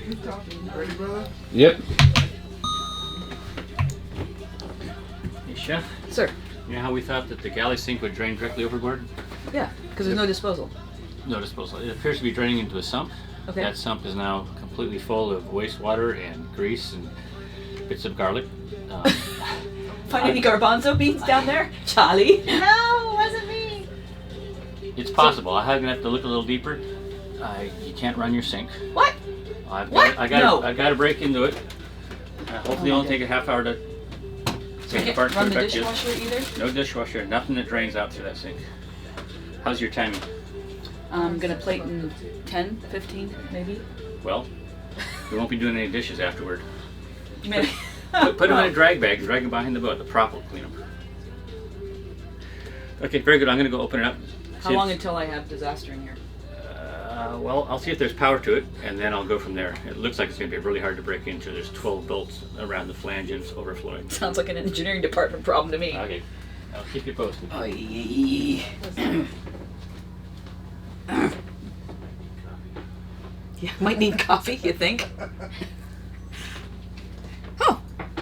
Ready, brother? Yep. Hey, Chef, Sir. you know how we thought that the galley sink would drain directly overboard? Yeah, because there's no disposal. No disposal. It appears to be draining into a sump. Okay. That sump is now completely full of wastewater and grease and bits of garlic. Find any garbanzo beans down there? Charlie? No, it wasn't me. It's possible. I'm gonna have to look a little deeper. You can't run your sink. What? I've What? No. got to break into it. Hopefully, it'll only take a half hour to So you take it apart. can't run the put it back dishwasher either? in. No dishwasher. Nothing that drains out through that sink. How's your timing? I'm gonna plate in 10, 15, maybe. Well, we won't be doing any dishes afterward. Maybe. Put them in a drag bag and drag them behind the boat. The prop will clean them. Okay, very good. I'm going to go open it up. How long until I have disaster in here? Well, I'll see if there's power to it, and then I'll go from there. It looks like it's going to be really hard to break into. There's 12 bolts around the flange and it's overflowing. Sounds like an engineering department problem to me. Okay, I'll keep you posted. Yeah, might need coffee, you think?